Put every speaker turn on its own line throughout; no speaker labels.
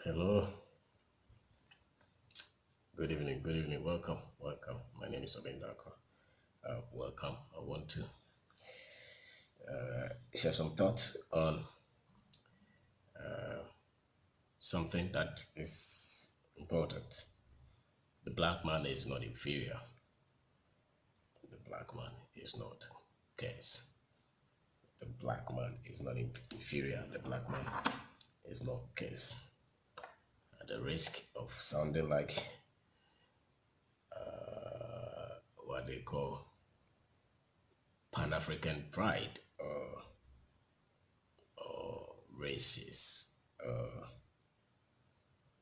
Hello, good evening, welcome. My name is Kwabena. Welcome. I want to share some thoughts on something that is important. The black man is not inferior. The black man is not case. The black man is not inferior. The black man is not case. At the risk of sounding like what they call Pan-African pride or racist,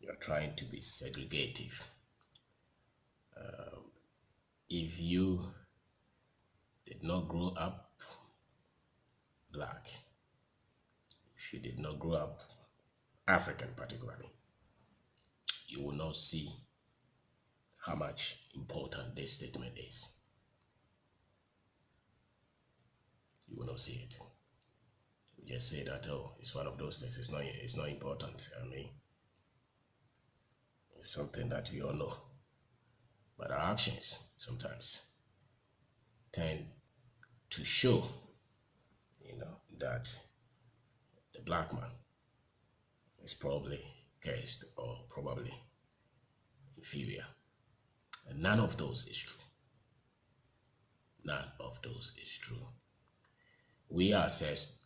you're trying to be segregative. If you did not grow up black, if you did not grow up African particularly, you will not see how much important this statement is. You will not see it. You just say that, oh, it's one of those things. It's not important. I mean, it's something that we all know. But our actions sometimes tend to show, that the black man is probably cursed or probably inferior. And none of those is true. None of those is true. We ourselves,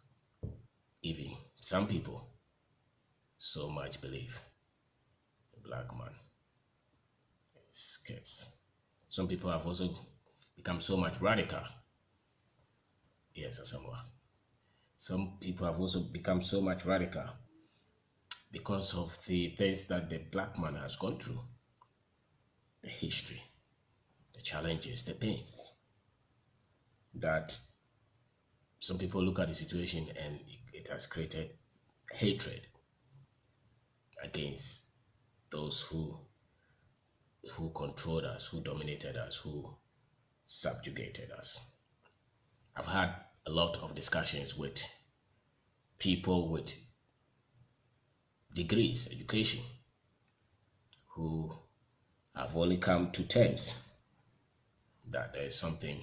even some people, so much believe the black man is cursed. Some people have also become so much radical. Yes, Asamoah. Some people have also become so much radical because of the things that the black man has gone through, the history, the challenges, the pains, that some people look at the situation and it has created hatred against those who controlled us, who dominated us, who subjugated us. I've had a lot of discussions with people with degrees, education, who have only come to terms that there is something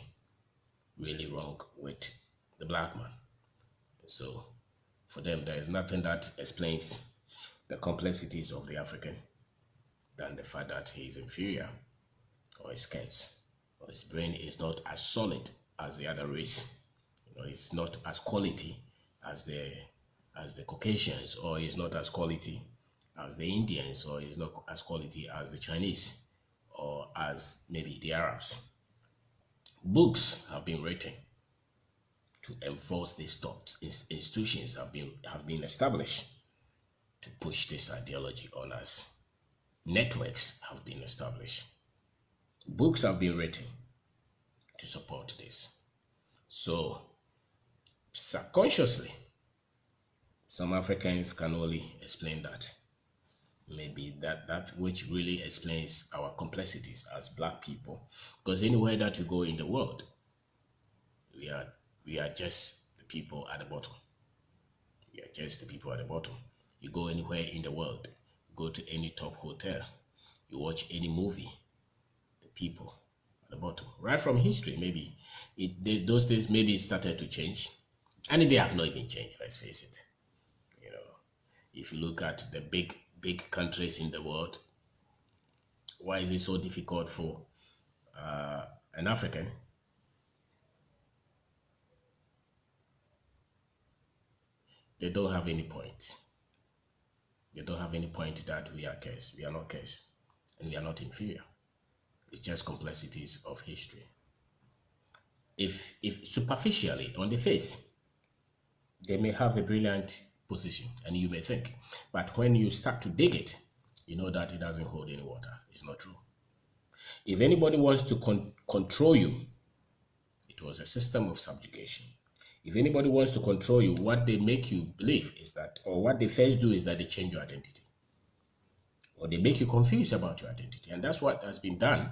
really wrong with the black man. So for them, there is nothing that explains the complexities of the African than the fact that he is inferior or is scarce, or his brain is not as solid as the other race. It's not as quality as the Caucasians, or is not as quality as the Indians, or is not as quality as the Chinese, or as maybe the Arabs. Books have been written to enforce these thoughts. Institutions have been established to push this ideology on us. Networks have been established. Books have been written to support this. So subconsciously, some Africans can only explain that. Maybe that which really explains our complexities as black people. Because anywhere that you go in the world, we are just the people at the bottom. We are just the people at the bottom. You go anywhere in the world, go to any top hotel, you watch any movie, the people at the bottom. Right from history, maybe those things maybe started to change, and they have not even changed. Let's face it. If you look at the big countries in the world, why is it so difficult for an African they don't have any point. They don't have any point that we are cursed. We are not cursed, and we are not inferior. It's just complexities of history. If superficially on the face, they may have a brilliant position, and you may think, but when you start to dig it, you know that it doesn't hold any water. It's not true. If anybody wants to control you, it was a system of subjugation. If anybody wants to control you, what they make you believe is that, or what they first do is that they change your identity, or they make you confused about your identity. And that's what has been done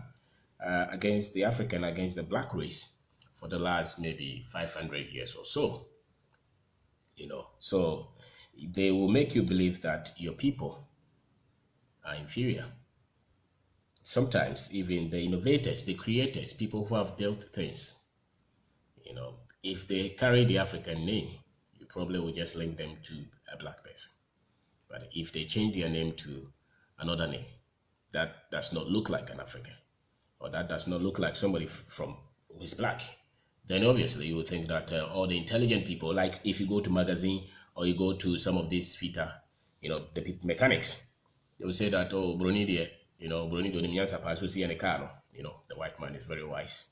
against the African, against the black race for the last maybe 500 years or so. So they will make you believe that your people are inferior. Sometimes even the innovators, the creators, people who have built things, if they carry the African name, you probably will just link them to a black person. But if they change their name to another name, that does not look like an African, or that does not look like somebody from who is black, then obviously you would think that all the intelligent people, like if you go to magazine or you go to some of these fita, the mechanics, they will say that, oh, Bruni, Bruni do nimyansa pasu si ane car, the white man is very wise.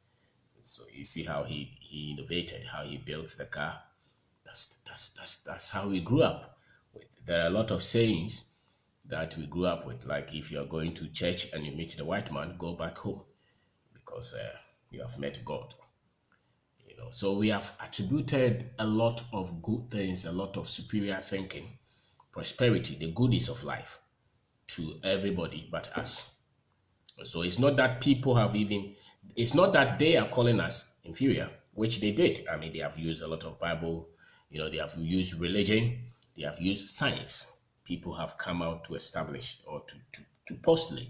So you see how he innovated, how he built the car. That's how we grew up with. There are a lot of sayings that we grew up with, like if you're going to church and you meet the white man, go back home because you have met God. So we have attributed a lot of good things, a lot of superior thinking, prosperity, the goodies of life to everybody but us. So it's not that people have even, it's not that they are calling us inferior, which they did. I mean, they have used a lot of Bible, they have used religion, they have used science. People have come out to establish or to postulate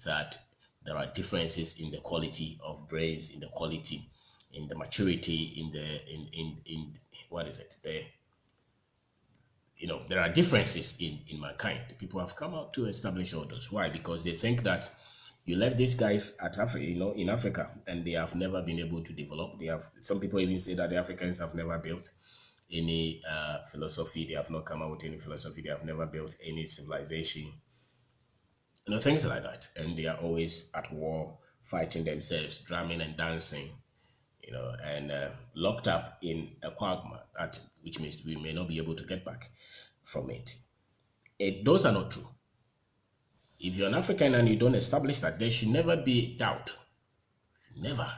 that there are differences in the quality of brains, in the quality, in the maturity, in what is it? There are differences in mankind. People have come out to establish all those. Why? Because they think that you left these guys at Africa, in Africa, and they have never been able to develop. Some people even say that the Africans have never built any philosophy. They have not come out with any philosophy. They have never built any civilization. Things like that. And they are always at war, fighting themselves, drumming and dancing, and locked up in a quagmire, which means we may not be able to get back from it. Those are not true. If you're an African and you don't establish that, there should never be doubt. Never.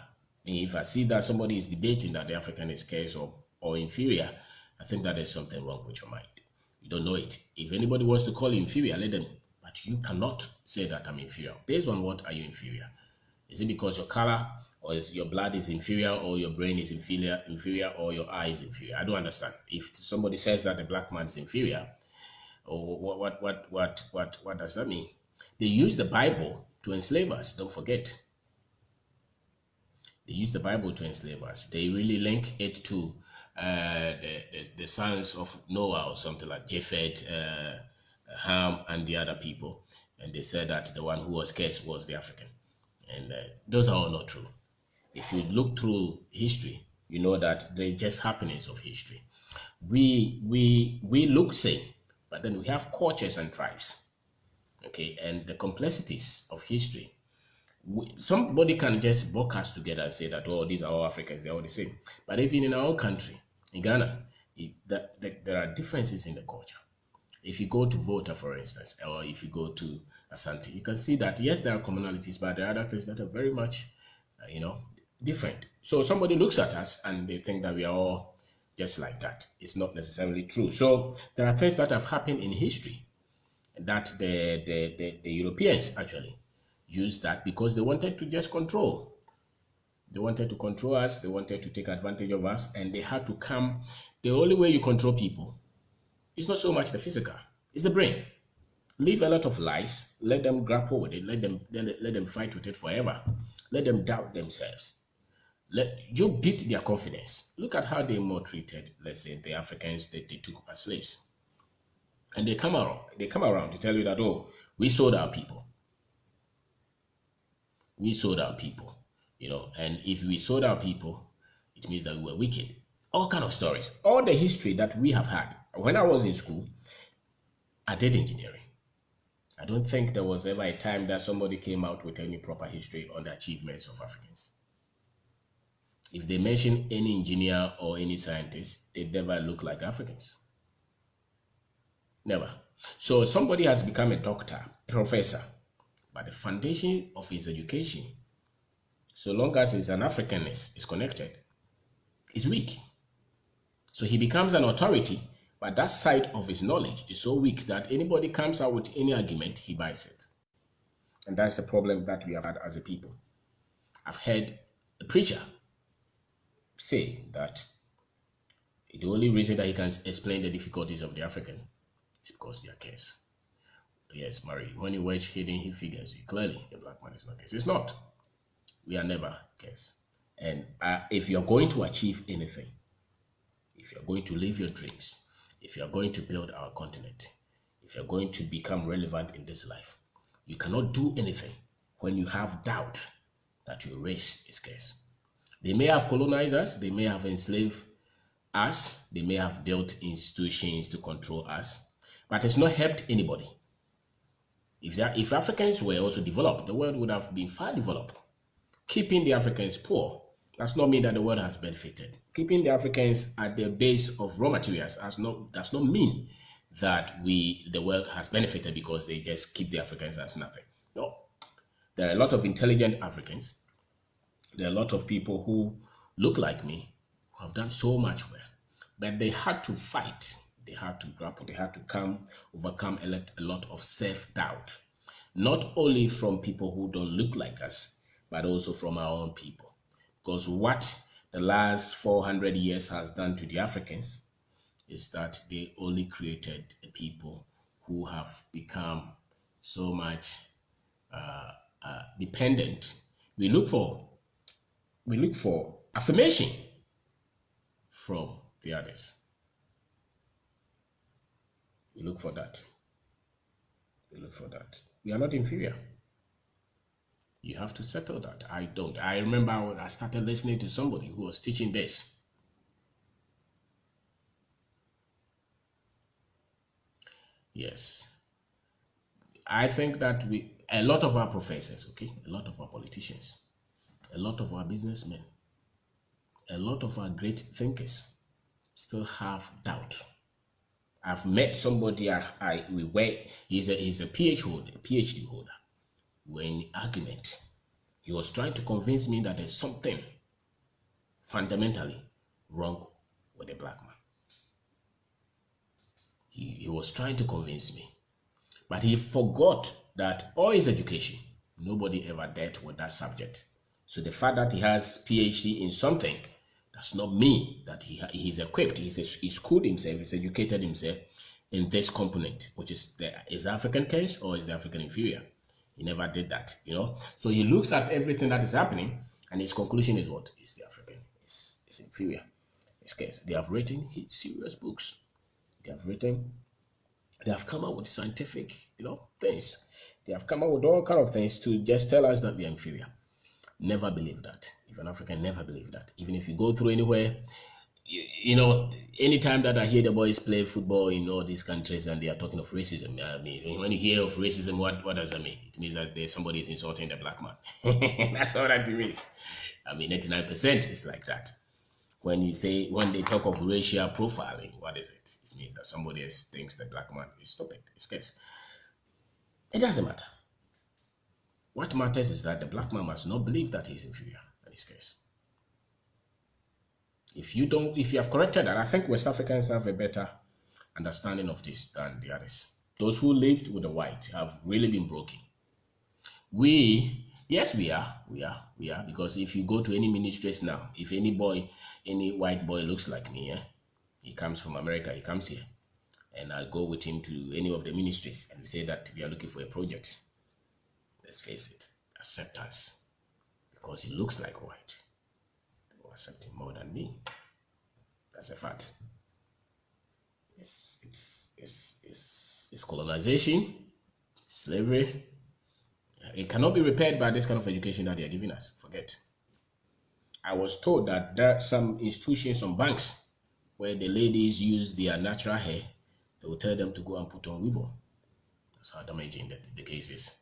If I see that somebody is debating that the African is scarce or inferior, I think that there's something wrong with your mind. You don't know it. If anybody wants to call you inferior, let them. But you cannot say that I'm inferior. Based on what are you inferior? Is it because your color or your blood is inferior or your brain is inferior or your eye is inferior? I don't understand. If somebody says that the black man is inferior, or what does that mean? They use the Bible to enslave us. Don't forget. They use the Bible to enslave us. They really link it to the sons of Noah or something like Japheth, Ham, and the other people. And they said that the one who was cursed was the African. And those are all not true. If you look through history, you know that they're just happenings of history. We look same, but then we have cultures and tribes. Okay, and the complexities of history. Somebody can just book us together and say that, oh, these are all Africans, they're all the same. But even in our own country, in Ghana, there are differences in the culture. If you go to Volta, for instance, or if you go to Asante, you can see that, yes, there are commonalities, but there are other things that are very much, different. So somebody looks at us and they think that we are all just like that. It's not necessarily true. So there are things that have happened in history that the Europeans actually used that because they wanted to just control. They wanted to control us. They wanted to take advantage of us, and they had to come. The only way you control people is not so much the physical; it's the brain. Leave a lot of lies. Let them grapple with it. Let them fight with it forever. Let them doubt themselves. Let you beat their confidence. Look at how they maltreated, let's say, the Africans that they took as slaves. And they come around to tell you that, oh, we sold our people. We sold our people, and if we sold our people, it means that we were wicked. All kind of stories, all the history that we have had. When I was in school, I did engineering. I don't think there was ever a time that somebody came out with any proper history on the achievements of Africans. If they mention any engineer or any scientist, they never look like Africans. Never. So somebody has become a doctor, professor, but the foundation of his education, so long as his an Africanness is connected, is weak. So he becomes an authority, but that side of his knowledge is so weak that anybody comes out with any argument, he buys it. And that's the problem that we have had as a people. I've heard a preacher say that the only reason that he can explain the difficulties of the African is because they are cursed. Yes, Marie. When you watch Hidden Figures, clearly the black man is not case. It's not. We are never case. And if you're going to achieve anything, if you're going to live your dreams, if you're going to build our continent, if you're going to become relevant in this life, you cannot do anything when you have doubt that your race is scarce. They may have colonized us, they may have enslaved us, they may have built institutions to control us, but it's not helped anybody. If Africans were also developed, the world would have been far developed. Keeping the Africans poor does not mean that the world has benefited. Keeping the Africans at the base of raw materials does not mean that the world has benefited because they just keep the Africans as nothing. No. There are a lot of intelligent Africans. There are a lot of people who look like me who have done so much well. But they had to fight. They had to grapple. They had to overcome a lot of self-doubt. Not only from people who don't look like us, but also from our own people. Because what the last 400 years has done to the Africans is that they only created a people who have become so much dependent. We look for affirmation from the others. We look for that. We look for that. We are not inferior. You have to settle that. I don't. I remember I started listening to somebody who was teaching this. Yes. I think that a lot of our professors, okay, a lot of our politicians, a lot of our businessmen, a lot of our great thinkers still have doubt. I've met somebody he's a PhD holder. We're in argument. He was trying to convince me that there's something fundamentally wrong with the black man. He was trying to convince me. But he forgot that all his education, nobody ever dealt with that subject. So the fact that he has PhD in something does not mean that he's equipped. He schooled himself, he's educated himself in this component, which is the African case or is the African inferior. He never did that, you know. So he looks at everything that is happening, and his conclusion is what? Is the African is inferior. This case. They have written serious books. They have come out with scientific, things. They have come out with all kind of things to just tell us that we are inferior. Never believe that. If an African, never believe that. Even if you go through anywhere, anytime that I hear the boys play football in all these countries and they are talking of racism, I mean, when you hear of racism, what does that mean? It means that somebody is insulting the black man. That's all that it means. I mean, 99% is like that. When they talk of racial profiling, what is it? It means that somebody else thinks the black man is stupid. It's case. It doesn't matter. What matters is that the black man must not believe that he's inferior in this case. If you have corrected that, I think West Africans have a better understanding of this than the others. Those who lived with the white have really been broken. Yes, we are, because if you go to any ministries now, if any white boy looks like me, he comes from America, he comes here, and I go with him to any of the ministries, and we say that we are looking for a project. Let's face it, acceptance, because he looks like white. They will accept him more than me. That's a fact. It's colonization, slavery. It cannot be repaired by this kind of education that they are giving us. Forget. I was told that there are some institutions, some banks, where the ladies use their natural hair. They will tell them to go and put on weave on. That's how damaging the case is.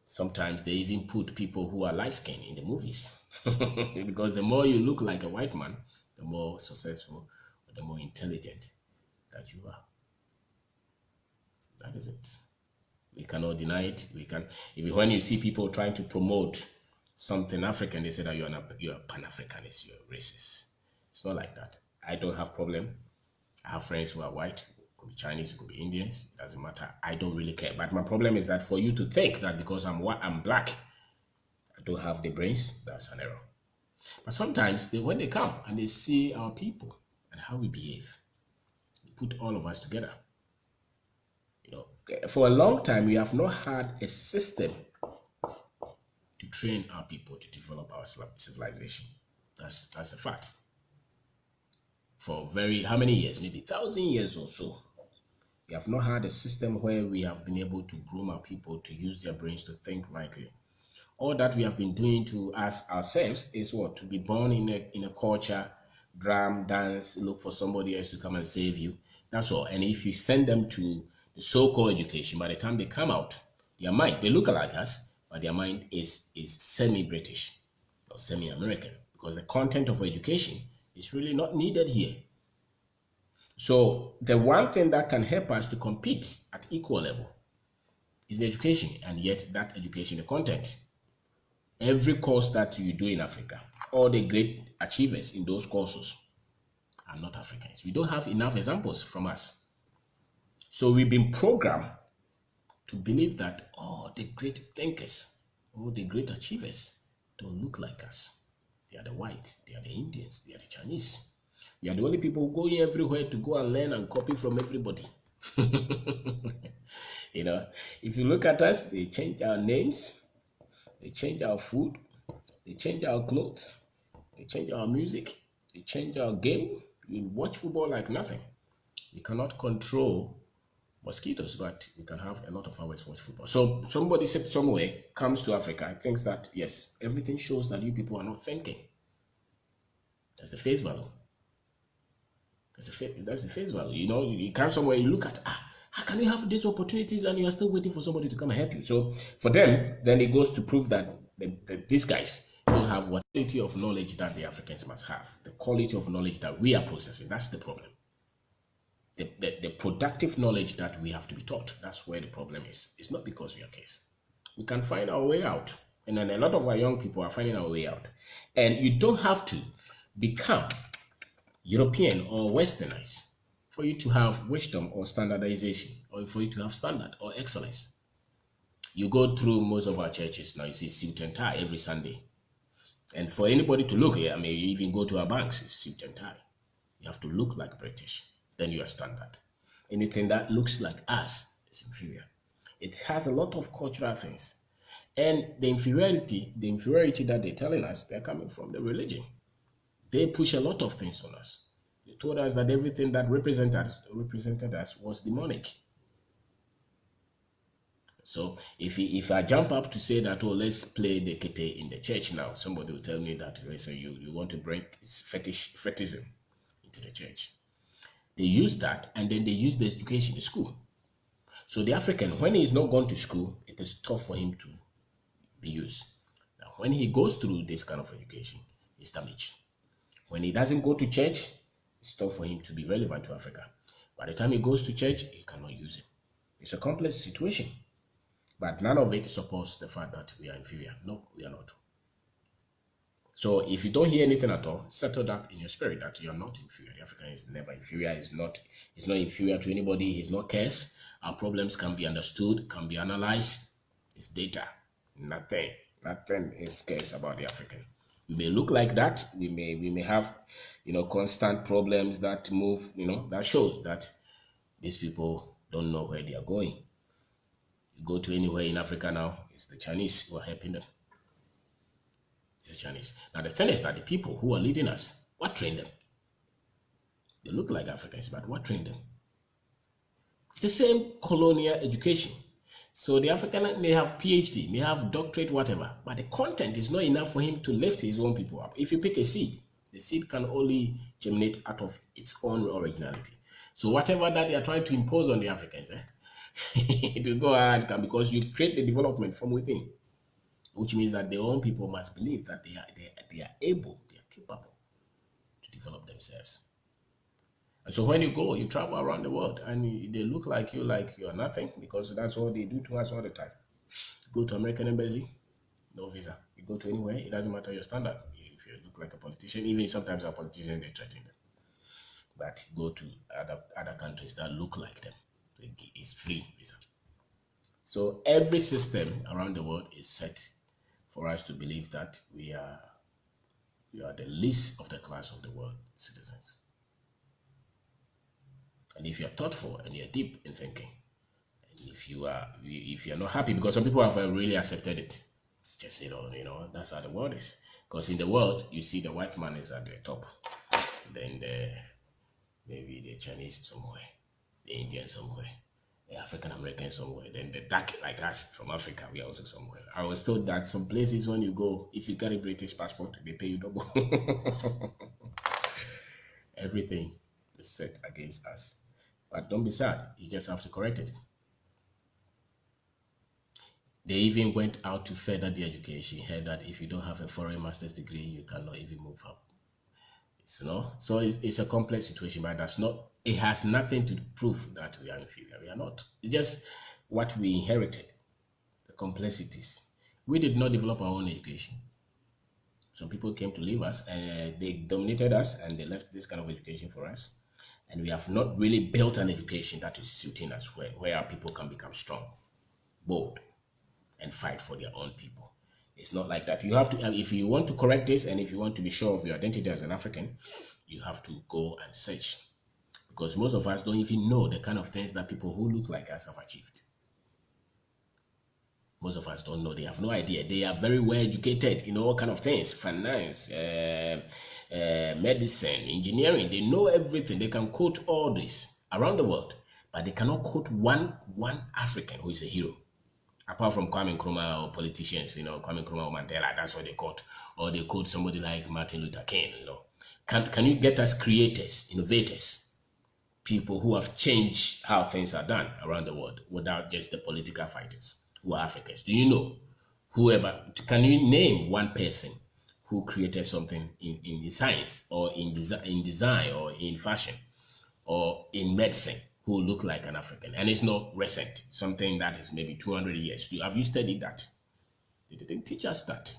Sometimes they even put people who are light-skinned in the movies. Because the more you look like a white man, the more successful or the more intelligent that you are. That is it. We cannot deny it. When you see people trying to promote something African, they say that you're a Pan-Africanist, you're a racist. It's not like that. I don't have problem. I have friends who are white, it could be Chinese, it could be Indians, it doesn't matter. I don't really care. But my problem is that for you to think that because I'm black, I don't have the brains, that's an error. But sometimes when they come and they see our people and how we behave, they put all of us together. For a long time, we have not had a system to train our people to develop our civilization. That's a fact. For very how many years? Maybe 1,000 years or so. We have not had a system where we have been able to groom our people to use their brains to think rightly. All that we have been doing to us ourselves is what? To be born in a culture, drum, dance, look for somebody else to come and save you. That's all. And if you send them to the so-called education, by the time they come out, their mind, they look like us, but their mind is semi-British or semi-American because the content of education is really not needed here. So the one thing that can help us to compete at equal level is the education, and yet that education, the content. Every course that you do in Africa, all the great achievers in those courses are not Africans. We don't have enough examples from us. So we've been programmed to believe that all the great thinkers, all the great achievers don't look like us. They are the whites, they are the Indians, they are the Chinese. We are the only people going everywhere to go and learn and copy from everybody. You know, if you look at us, they change our names, they change our food, they change our clothes, they change our music, they change our game. We watch football like nothing. We cannot control mosquitoes, but we can have a lot of hours watch football. So somebody said somewhere comes to Africa, thinks that yes, everything shows that you people are not thinking. That's the face value. That's the face value. You know, you come somewhere, you look at how can you have these opportunities and you are still waiting for somebody to come and help you? So for them, then it goes to prove that these guys don't have what quality of knowledge that the Africans must have, the quality of knowledge that we are processing. That's the problem. The productive knowledge that we have to be taught. That's where the problem is. It's not because we are case. We can find our way out. And then a lot of our young people are finding our way out. And you don't have to become European or Westernized for you to have wisdom or standardization, or for you to have standard or excellence. You go through most of our churches now, you see suit and tie every Sunday. And for anybody to look here, I mean, you even go to our banks, it's suit and tie. You have to look like British, then you are standard. Anything that looks like us is inferior. It has a lot of cultural things. And the inferiority that they're telling us, they're coming from the religion. They push a lot of things on us. They told us that everything that represented us was demonic. So if I jump up to say that, oh, let's play the kete in the church now, somebody will tell me that they say you want to bring fetishism into the church. They use that, and then they use the education in school. So the African, when he's not gone to school, it is tough for him to be used. Now, when he goes through this kind of education, he's damaged. When he doesn't go to church, it's tough for him to be relevant to Africa. By the time he goes to church, he cannot use it. It's a complex situation. But none of it supports the fact that we are inferior. No, we are not. So if you don't hear anything at all, settle that in your spirit that you are not inferior. The African is never inferior. He's not inferior to anybody. He's not cursed. Our problems can be understood, can be analyzed. It's data. Nothing is scarce about the African. We may look like that. We may have, constant problems that move, that show that these people don't know where they are going. You go to anywhere in Africa now, it's the Chinese who are helping them. It's the Chinese. Now the thing is that the people who are leading us, what trained them? They look like Africans, but what trained them? It's the same colonial education. So the African may have PhD, may have doctorate, whatever, but the content is not enough for him to lift his own people up. If you pick a seed, the seed can only germinate out of its own originality. So whatever that they are trying to impose on the Africans, it will go hard because you create the development from within, which means that their own people must believe that they are able, they are capable to develop themselves. And so when you go, you travel around the world and they look like you are nothing, because that's what they do to us all the time. You go to American embassy, no visa. You go to anywhere, it doesn't matter your standard. If you look like a politician, even sometimes our politicians, they threaten them. But go to other countries that look like them, it's free visa. So every system around the world is set for us to believe that we are the least of the class of the world citizens. And if you're thoughtful and you're deep in thinking, and if if you're not happy, because some people have really accepted it. It's just, that's how the world is. Because in the world, you see the white man is at the top, then maybe the Chinese somewhere, the Indian somewhere, the African American somewhere, then the dark like us from Africa, we are also somewhere. I was told that some places when you go, if you carry British passport, they pay you double. Everything is set against us. But don't be sad, you just have to correct it. They even went out to further the education. Heard that if you don't have a foreign master's degree, you cannot even move up. So it's a complex situation, but it has nothing to prove that we are inferior. We are not. It's just what we inherited, the complexities. We did not develop our own education. Some people came to leave us and they dominated us and they left this kind of education for us. And we have not really built an education that is suiting us, where our people can become strong, bold, and fight for their own people. It's not like that. You have to, if you want to correct this and if you want to be sure of your identity as an African, you have to go and search. Because most of us don't even know the kind of things that people who look like us have achieved. Most of us don't know. They have no idea. They are very well educated in all kind of things, finance, medicine, engineering. They know everything. They can quote all this around the world, but they cannot quote one African who is a hero. Apart from Kwame Nkrumah or politicians, Kwame Nkrumah or Mandela, that's what they quote. Or they quote somebody like Martin Luther King, Can you get us creators, innovators, people who have changed how things are done around the world without just the political fighters who are Africans? Do you know can you name one person who created something in science or in design or in fashion or in medicine who look like an African? And it's not recent, something that is maybe 200 years. Have you studied that? They didn't teach us that.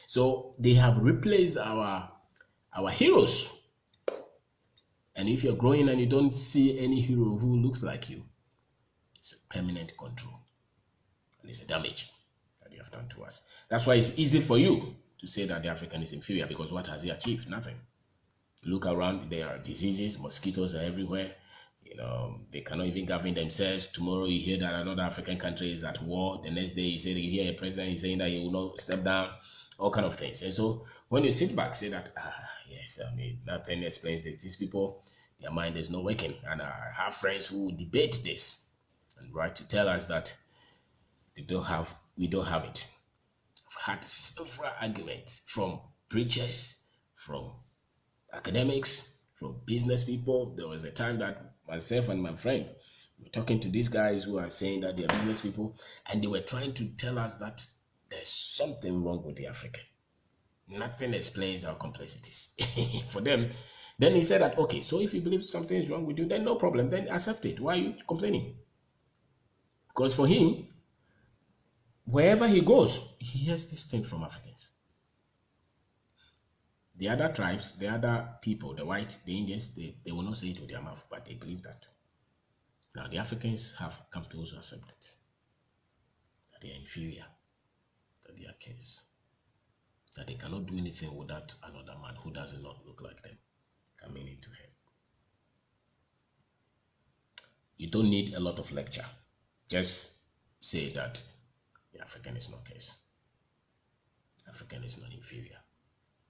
So they have replaced our heroes. And if you're growing and you don't see any hero who looks like you, it's a permanent control. And it's a damage that they have done to us. That's why it's easy for you to say that the African is inferior, because what has he achieved? Nothing. Look around, there are diseases, mosquitoes are everywhere. They cannot even govern themselves. Tomorrow you hear that another African country is at war. The next day you hear a president is saying that he will not step down, all kind of things. And so when you sit back, say that, yes, nothing explains this. These people, their mind is not working. And I have friends who debate this and try to tell us that we don't have it. I've had several arguments from preachers, from academics, from business people. There was a time that myself and my friend were talking to these guys who are saying that they're business people, and they were trying to tell us that there's something wrong with the African. Nothing explains our complexities. For them, then he said that, okay, so if you believe something is wrong with you, then no problem, then accept it. Why are you complaining? Because for him, wherever he goes, he hears this thing from Africans. The other tribes, the other people, the whites, the Indians, they will not say it with their mouth, but they believe that. Now, the Africans have come to also accept it, that they are inferior, that they are kings, that they cannot do anything without another man who does not look like them coming into heaven. You don't need a lot of lecture. Just say that the African is not case. African is not inferior.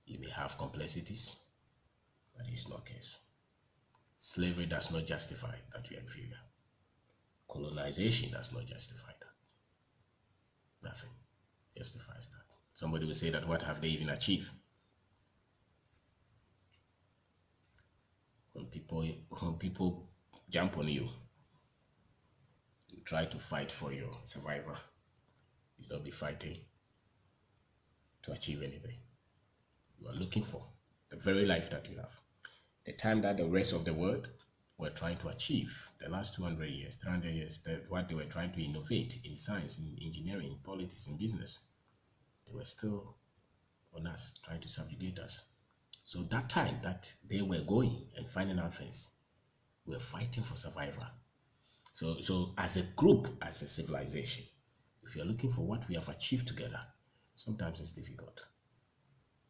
You may have complexities, but it's not case. Slavery does not justify that you are inferior. Colonization does not justify that. Nothing justifies that. Somebody will say that what have they even achieved? When people jump on you, you try to fight for your survival. You don't be fighting to achieve anything. You are looking for the very life that you have. The time that the rest of the world were trying to achieve, the last 200 years, 300 years, what they were trying to innovate in science, in engineering, in politics, in business, they were still on us, trying to subjugate us. So that time that they were going and finding out things, we were fighting for survival. So as a group, as a civilization, if you're looking for what we have achieved together, sometimes it's difficult.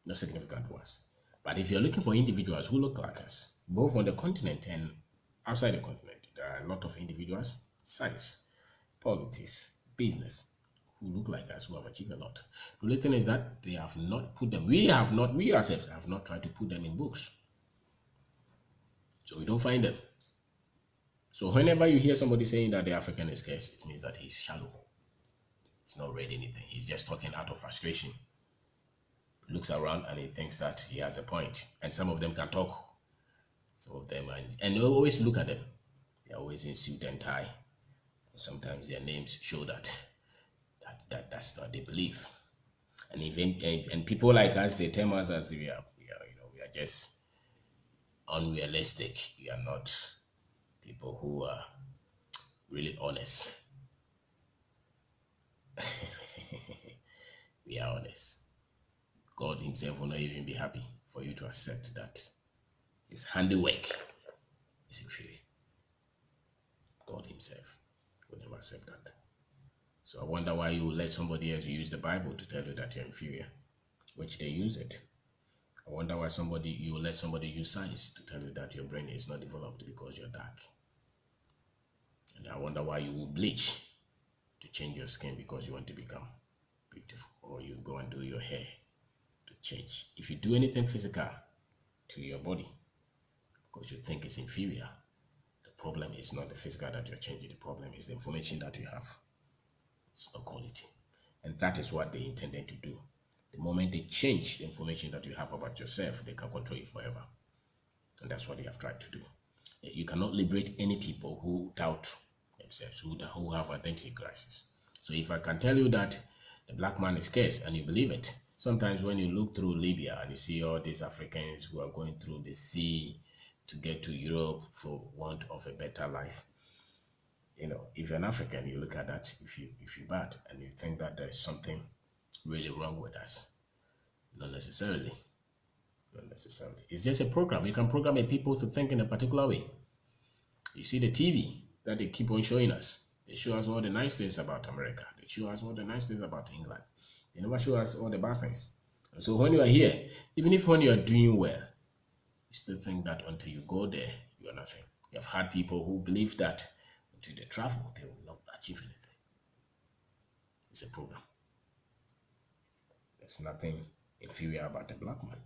Not significant to us. But if you're looking for individuals who look like us, both on the continent and outside the continent, there are a lot of individuals, science, politics, business, who look like us, who have achieved a lot. The only thing is that they have not put them, we ourselves have not tried to put them in books. So we don't find them. So whenever you hear somebody saying that the African is scarce, it means that he's shallow. He's not read anything. He's just talking out of frustration. He looks around and he thinks that he has a point. And some of them can talk. Some of them, and you always look at them. They're always in suit and tie. And sometimes their names show that's what they believe. And even and people like us, they tell us as we are just unrealistic. We are not people who are really honest. We are honest. God himself will not even be happy for you to accept that his handiwork is inferior. God himself will never accept that. So I wonder why you let somebody else use the Bible to tell you that you're inferior, which they use it. I wonder why you let somebody use science to tell you that your brain is not developed because you're dark. And I wonder why you will bleach to change your skin because you want to become beautiful, or you go and do your hair to change. If you do anything physical to your body because you think it's inferior, the problem is not the physical that you're changing. The problem is the information that you have. It's not quality. And that is what they intended to do. The moment they change the information that you have about yourself, they can control you forever. And that's what they have tried to do. You cannot liberate any people who doubt themselves, who have identity crisis. So if I can tell you that the black man is scarce and you believe it, sometimes when you look through Libya and you see all these Africans who are going through the sea to get to Europe for want of a better life, if you're an African, you look at that, if you're bad and you think that there is something really wrong with us. Not necessarily. Not necessarily. It's just a program. You can program a people to think in a particular way. You see the TV that they keep on showing us. They show us all the nice things about America. They show us all the nice things about England. They never show us all the bad things. And so when you are here, even if when you are doing well, you still think that until you go there, you are nothing. You have had people who believe that until they travel, they will not achieve anything. It's a program. There's nothing inferior about a black man.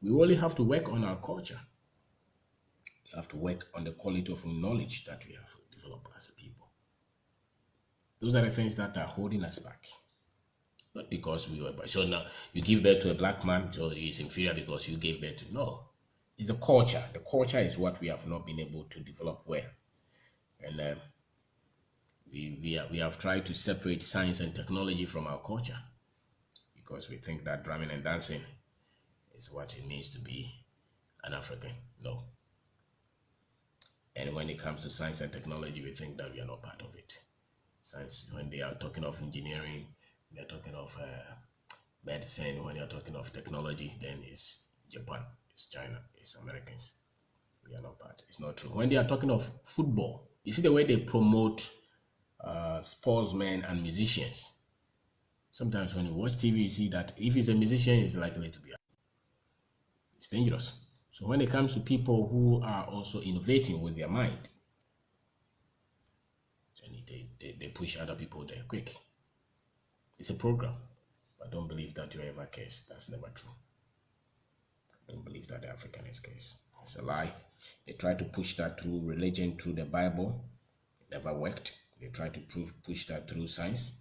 We only have to work on our culture. We have to work on the quality of knowledge that we have developed as a people. Those are the things that are holding us back. Not because we were, so now you give birth to a black man, so he's inferior because you gave birth to, no. It's the culture. The culture is what we have not been able to develop well. And we have tried to separate science and technology from our culture because we think that drumming and dancing is what it means to be an African. No. And when it comes to science and technology, we think that we are not part of it. Science, when they are talking of engineering, they're talking of medicine, when you're talking of technology, then it's Japan, it's China, it's Americans. We are not part. It's not true. When they are talking of football, you see the way they promote sportsmen and musicians. Sometimes when you watch TV, you see that if he's a musician, he's likely to be. It's dangerous. So when it comes to people who are also innovating with their mind, they push other people there quick. It's a program. But don't believe that you're ever cursed. That's never true. Don't believe that the African is cursed. It's a lie. They try to push that through religion, through the Bible. It never worked. They try to push that through science,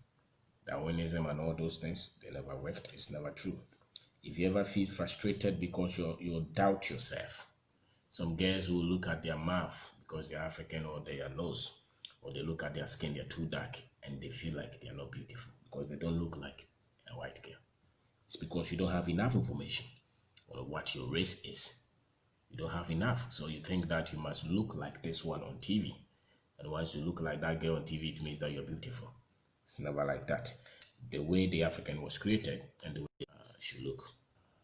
Darwinism and all those things. They never worked. It's never true. If you ever feel frustrated because you doubt yourself, some girls will look at their mouth because they're African, or their nose, or they look at their skin, they're too dark, and they feel like they're not beautiful because they don't look like a white girl. It's because you don't have enough information on what your race is. You don't have enough, so you think that you must look like this one on TV. And once you look like that girl on TV, it means that you're beautiful. It's never like that. The way the African was created and the way should look.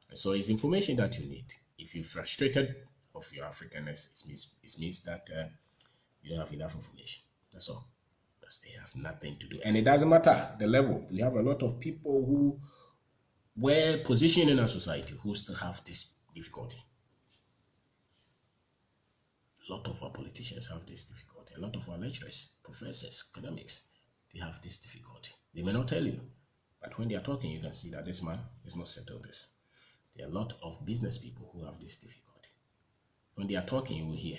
And so it's information that you need. If you're frustrated of your Africanness, it means that you don't have enough information. That's all. It has nothing to do. And it doesn't matter the level. We have a lot of people who were positioned in our society who still have this difficulty. A lot of our politicians have this difficulty. A lot of our lecturers, professors, academics, they have this difficulty. They may not tell you, but when they are talking, you can see that this man is not settled this. There are a lot of business people who have this difficulty. When they are talking, you will hear,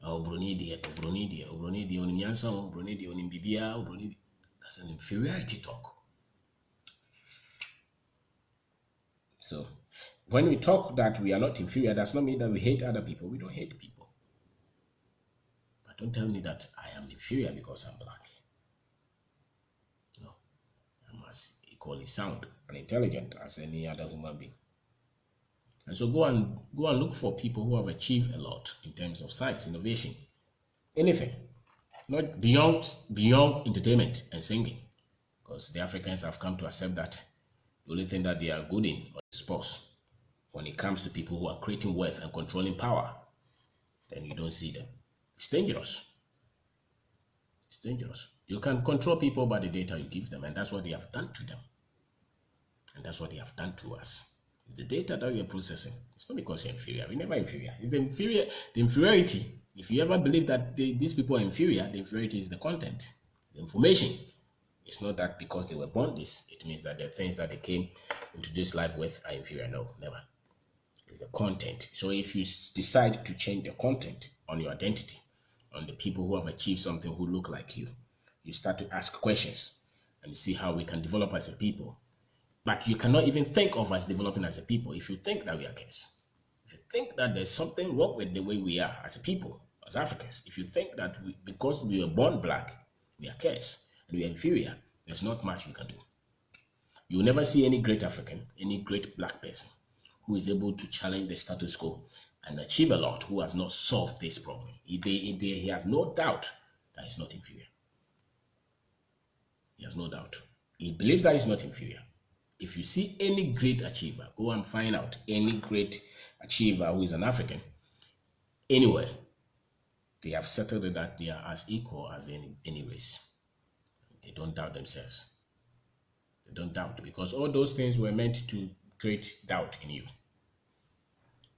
oh, Brunidi, Brunidi, Brunidi, Onimyansa, Brunidi, Onimbibia, Brunidi. That's an inferiority talk. So, when we talk that we are not inferior, does not mean that we hate other people. We don't hate people. But don't tell me that I am inferior because I'm black. No, I'm as equally sound and intelligent as any other human being. And so go and look for people who have achieved a lot in terms of science, innovation, anything, not beyond entertainment and singing, because the Africans have come to accept that the only thing that they are good in is sports. When it comes to people who are creating wealth and controlling power, then you don't see them. It's dangerous. It's dangerous. You can control people by the data you give them, and that's what they have done to them. And that's what they have done to us. It's the data that we are processing. It's not because you're inferior. We're never inferior. It's the inferiority. If you ever believe that these people are inferior, the inferiority is the content, the information. It's not that because they were born this, it means that the things that they came into this life with are inferior. No, never. It's the content. So if you decide to change the content on your identity, on the people who have achieved something who look like you start to ask questions and see how we can develop as a people. But you cannot even think of us developing as a people if you think that we are cursed. If you think that there's something wrong with the way we are as a people, as Africans, if you think that because we were born black, we are cursed and we are inferior, there's not much you can do. You will never see any great African, any great black person who is able to challenge the status quo and achieve a lot, who has not solved this problem. He has no doubt that he's not inferior. He has no doubt. He believes that he's not inferior. If you see any great achiever, go and find out any great achiever who is an African, anywhere, they have settled that they are as equal as any race. They don't doubt themselves. They don't doubt, because all those things were meant to create doubt in you,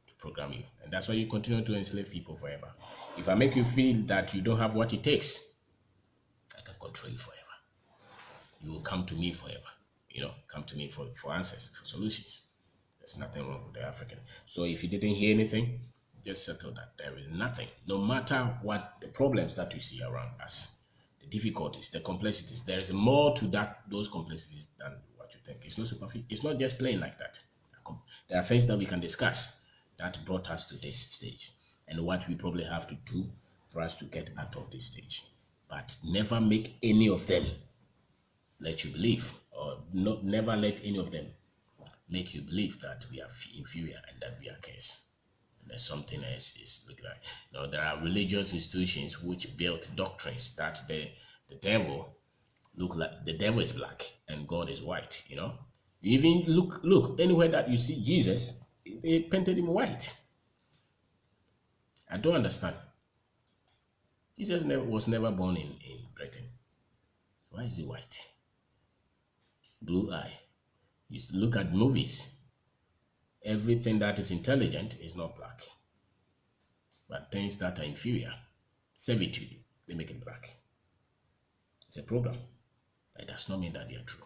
to program you. And that's why you continue to enslave people forever. If I make you feel that you don't have what it takes, I can control you forever. You will come to me forever. Come to me for answers, for solutions. There's nothing wrong with the African. So if you didn't hear anything, just settle that there is nothing, no matter what the problems that you see around us, the difficulties, the complexities, there is more to those complexities than what you think. It's not superficial. It's not just plain like that. There are things that we can discuss that brought us to this stage and what we probably have to do for us to get out of this stage. But never make any of them let you believe, or never let any of them make you believe that we are inferior and that we are cursed. And there's something else is looking like. There are religious institutions which built doctrines that the devil is black and God is white. You even look anywhere that you see Jesus, they painted him white. I don't understand. Jesus was never born in Britain. Why is he white? Blue eye. You look at movies. Everything that is intelligent is not black. But things that are inferior, servitude, they make it black. It's a program. That does not mean that they are true.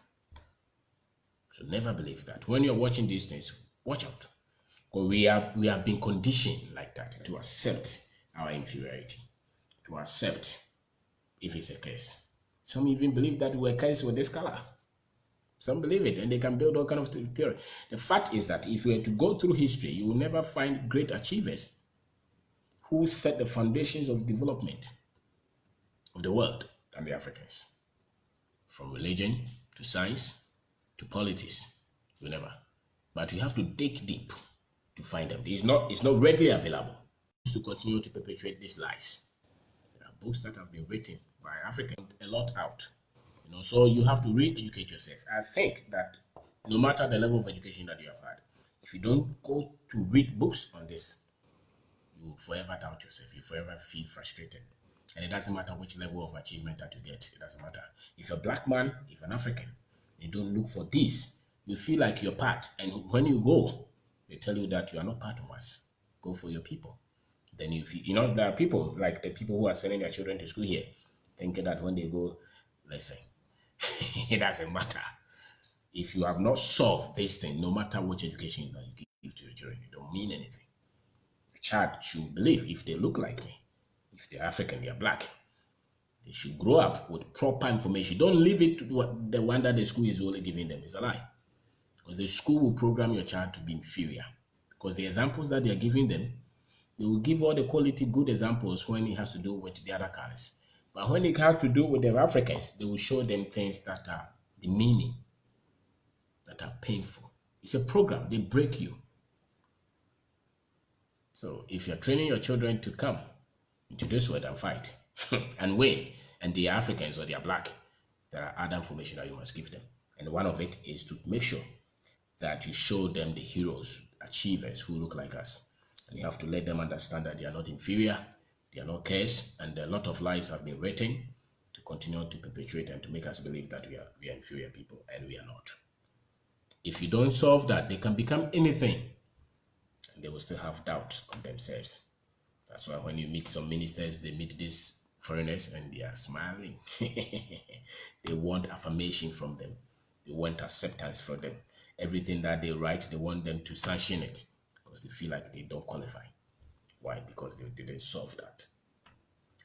So never believe that. When you're watching these things, watch out. Because we have been conditioned like that to accept our inferiority, to accept if it's a case. Some even believe that we're cursed with this color. Some believe it, and they can build all kind of theory. The fact is that if you were to go through history, you will never find great achievers who set the foundations of development of the world than the Africans. From religion to science to politics, you never. But you have to dig deep to find them. It's not readily available. To continue to perpetuate these lies. There are books that have been written by Africans, a lot out. So you have to re-educate yourself. I think that no matter the level of education that you have had, if you don't go to read books on this, you will forever doubt yourself. You forever feel frustrated. And it doesn't matter which level of achievement that you get. It doesn't matter. If you're a black man, if you're an African, you don't look for this, you feel like you're part. And when you go, they tell you that you are not part of us. Go for your people. Then if you know, there are people like the people who are sending their children to school here, thinking that when they go, listen, it doesn't matter. If you have not solved this thing, no matter which education that you give to your children, it don't mean anything. The child should believe if they look like me, if they're African, they're black, they should grow up with proper information. Don't leave it to the one that the school is only giving them. It's a lie. Because the school will program your child to be inferior. Because the examples that they are giving them, they will give all the quality good examples when it has to do with the other colors. But when it has to do with the Africans, they will show them things that are demeaning, that are painful. It's a program, they break you. So if you're training your children to come into this world and fight and win, and they are Africans or they are black, there are other information that you must give them. And one of it is to make sure that you show them the heroes, achievers who look like us. And you have to let them understand that they are not inferior, they are not cursed, and a lot of lies have been written to continue to perpetuate and to make us believe that we are inferior people, and we are not. If you don't solve that, they can become anything, and they will still have doubt of themselves. That's why when you meet some ministers, they meet these foreigners and they are smiling. They want affirmation from them. They want acceptance from them. Everything that they write, they want them to sanction it because they feel like they don't qualify. Why? Because they didn't solve that.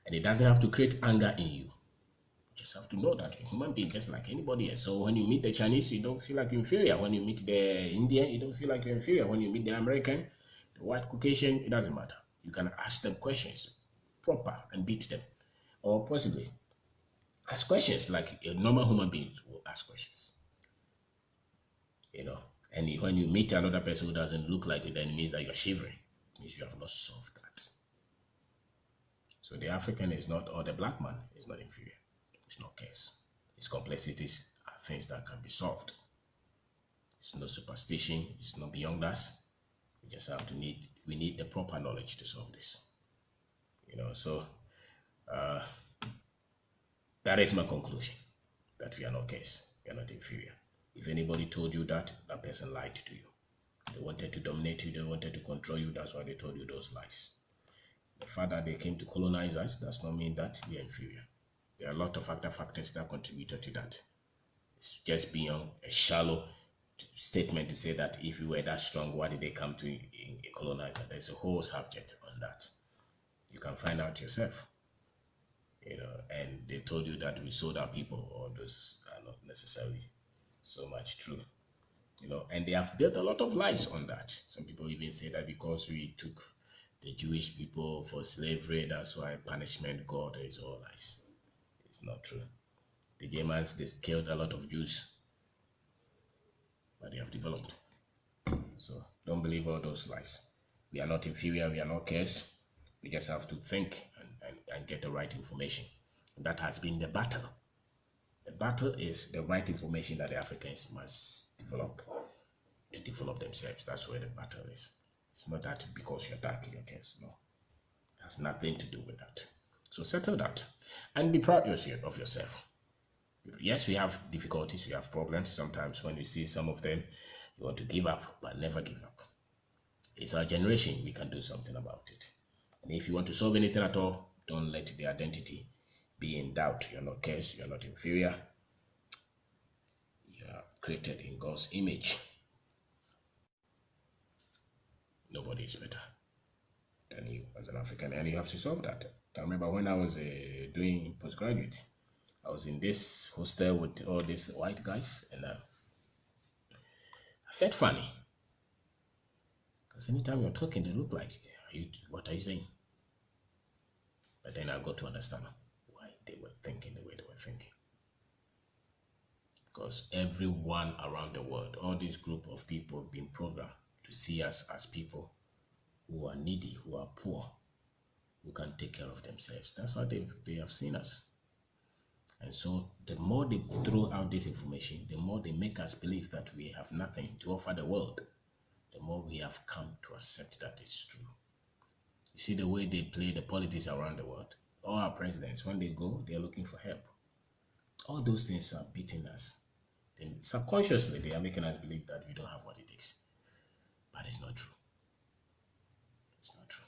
And it doesn't have to create anger in you. You just have to know that you're a human being just like anybody else. So when you meet the Chinese, you don't feel like you're inferior. When you meet the Indian, you don't feel like you're inferior. When you meet the American, the white Caucasian, it doesn't matter. You can ask them questions proper and beat them. Or possibly ask questions like a normal human being will ask questions. You know, and when you meet another person who doesn't look like you, then it means that you're shivering. It means you have not solved that. So the African is not, or the black man is not inferior. It's not case. Its complexities are things that can be solved. It's no superstition. It's not beyond us. We just have to we need the proper knowledge to solve this. You know, so that is my conclusion, that we are not case. We are not inferior. If anybody told you that, that person lied to you. They wanted to dominate you. They wanted to control you. That's why they told you those lies. The fact that they came to colonize us does not mean that we are inferior. There are a lot of other factors that contributed to that. It's just beyond a shallow statement to say that if we were that strong, why did they come to colonize us? There's a whole subject on that. You can find out yourself. You know, and they told you that we sold our people, or those are not necessarily so much true. You know, and they have built a lot of lies on that. Some people even say that because we took the Jewish people for slavery, that's why punishment God is all lies. It's not true. The Germans, they killed a lot of Jews, but they have developed. So don't believe all those lies. We are not inferior, we are not cursed. We just have to think and get the right information. And that has been the battle. The battle is the right information that the Africans must develop to develop themselves. That's where the battle is. It's not that because you're dark, you're cursed. No. It has nothing to do with that. So settle that and be proud of yourself. Yes, we have difficulties, we have problems. Sometimes when you see some of them, you want to give up, but never give up. It's our generation, we can do something about it. And if you want to solve anything at all, don't let the identity be in doubt. You're not cursed, you're not inferior. You are created in God's image. Nobody is better than you as an African, and you have to solve that. I remember when I was doing postgraduate, I was in this hostel with all these white guys, and I felt funny. Because anytime you're talking, they look like, what are you saying? But then I got to understand why they were thinking the way they were thinking. Because everyone around the world, all this group of people have been programmed to see us as people who are needy, who are poor, who can take care of themselves. That's how they have seen us. And so the more they throw out this information, the more they make us believe that we have nothing to offer the world, the more we have come to accept that it's true. You see the way they play the politics around the world. All our presidents, when they go, they're looking for help. All those things are beating us. Then subconsciously, they are making us believe that we don't have what it takes. But it's not true. It's not true.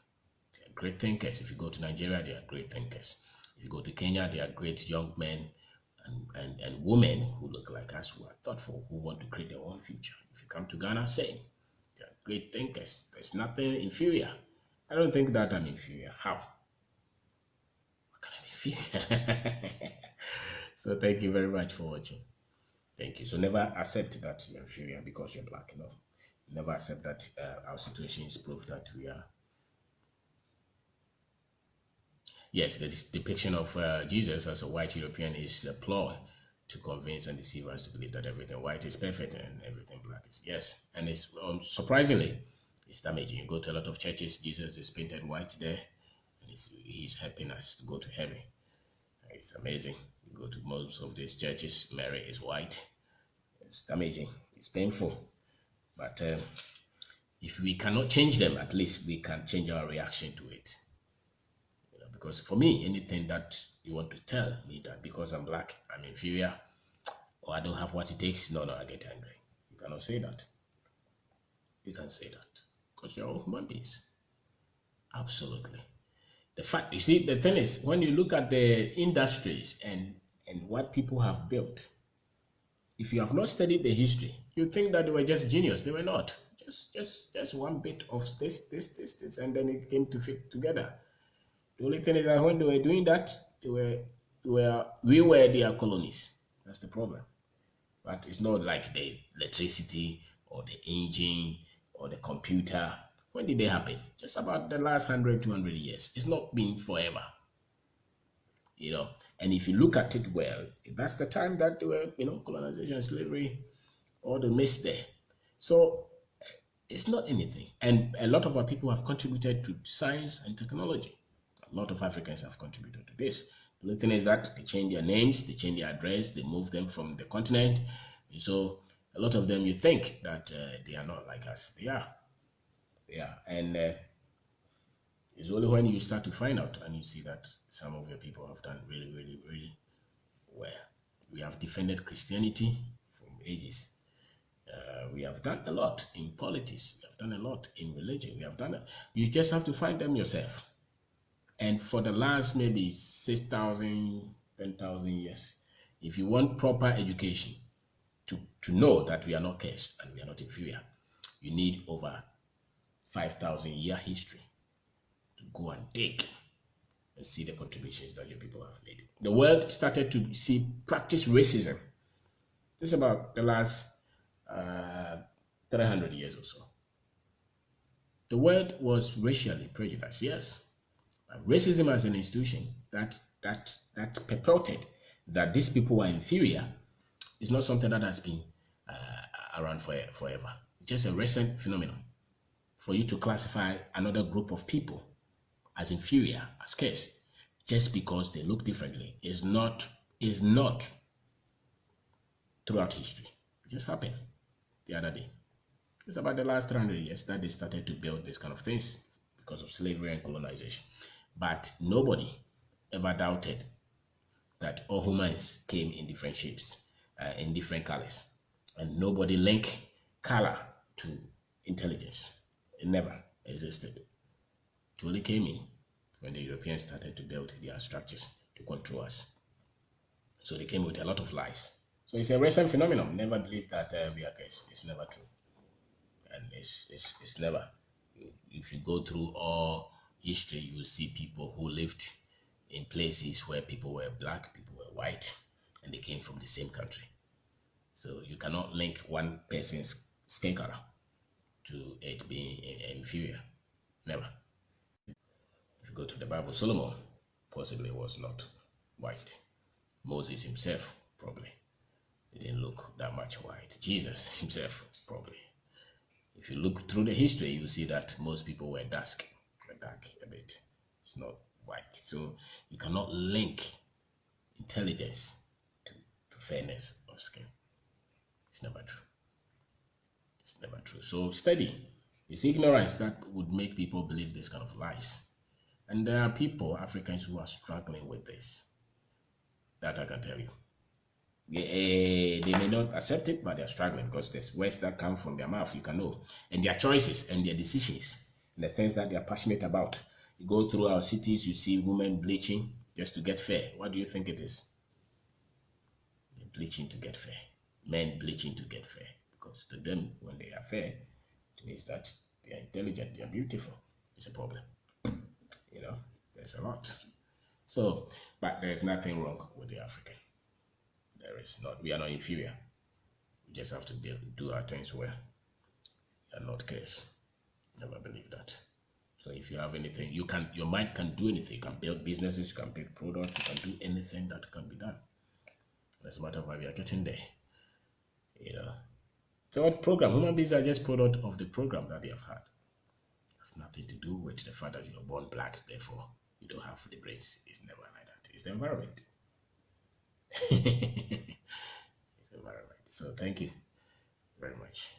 great thinkers. If you go to Nigeria, they are great thinkers. If you go to Kenya, they are great young men and women who look like us, who are thoughtful, who want to create their own future. If you come to Ghana, same. They are great thinkers. There's nothing inferior. I don't think that I'm inferior. How? How can I be inferior? So thank you very much for watching. Thank you. So never accept that you're inferior because you're black. No. Never accept that our situation is proof that we are. Yes, the depiction of Jesus as a white European is a ploy to convince and deceive us to believe that everything white is perfect and everything black is. Yes, and it's surprisingly, it's damaging. You go to a lot of churches, Jesus is painted white there, and he's helping us to go to heaven. It's amazing. You go to most of these churches, Mary is white. It's damaging. It's painful. But if we cannot change them, at least we can change our reaction to it. Because for me, anything that you want to tell me that because I'm black, I'm inferior, or I don't have what it takes, no, I get angry. You cannot say that. You can say that because you're all human beings. Absolutely. The fact, you see, the thing is, when you look at the industries and what people have built, if you have not studied the history, you think that they were just genius. They were not. Just one bit of this, and then it came to fit together. The only thing is that when they were doing that, we were their colonies. That's the problem. But it's not like the electricity or the engine or the computer. When did they happen? Just about the last 100, 200 years. It's not been forever. And if you look at it well, that's the time that they were, colonization, slavery, all the mess there. So it's not anything. And a lot of our people have contributed to science and technology. A lot of Africans have contributed to this. The only thing is that they change their names, they change their address, they move them from the continent. And so a lot of them, you think that they are not like us. They are. They are. And it's only when you start to find out and you see that some of your people have done really, really, really well. We have defended Christianity from ages. We have done a lot in politics. We have done a lot in religion. We have done it. You just have to find them yourself. And for the last maybe 6,000, 10,000 years, if you want proper education to know that we are not cursed and we are not inferior, you need over 5,000 year history to go and dig and see the contributions that your people have made. The world started to practice racism. This is about the last 300 years or so. The world was racially prejudiced, yes. Racism as an institution that purported that these people are inferior is not something that has been around forever. It's just a recent phenomenon. For you to classify another group of people as inferior, as cursed, just because they look differently is not throughout history. It just happened the other day. It's about the last 300 years that they started to build these kind of things because of slavery and colonization. But nobody ever doubted that all humans came in different shapes, in different colors. And nobody linked color to intelligence. It never existed. It only came in when the Europeans started to build their structures to control us. So they came with a lot of lies. So it's a recent phenomenon. Never believe that we are cursed. It's never true. And it's never. If you go through all history, you will see people who lived in places where people were black, people were white, and they came from the same country. So you cannot link one person's skin color to it being inferior. Never. If you go to the Bible, Solomon possibly was not white. Moses himself probably didn't look that much white. Jesus himself probably. If you look through the history, you see that most people were dark a bit. It's not white. So you cannot link intelligence to fairness of skin. It's never true. It's never true. So study. It's ignorance that would make people believe this kind of lies. And there are people, Africans, who are struggling with this. That I can tell you. They may not accept it, but they're struggling because there's words that come from their mouth, you can know. And their choices and their decisions, and the things that they're passionate about, You go through our cities, you see women bleaching just to get fair. What do you think it is? They're bleaching to get fair. Men bleaching to get fair. Because to them, when they are fair, it means that they are intelligent, they are beautiful. It's a problem. You know, there's a lot. So, but there's nothing wrong with the African. There is not. We are not inferior. We just have to do our things well. We are not case. Never believe that. So if you have anything, your mind can do anything. You can build businesses, you can build products, you can do anything that can be done. That's a matter of why we are getting there. You know. So what program? Human beings are just product of the program that they have had. Has nothing to do with the fact that you are born black, therefore you don't have the brains. It's never like that. It's the environment. It's the environment. So thank you very much.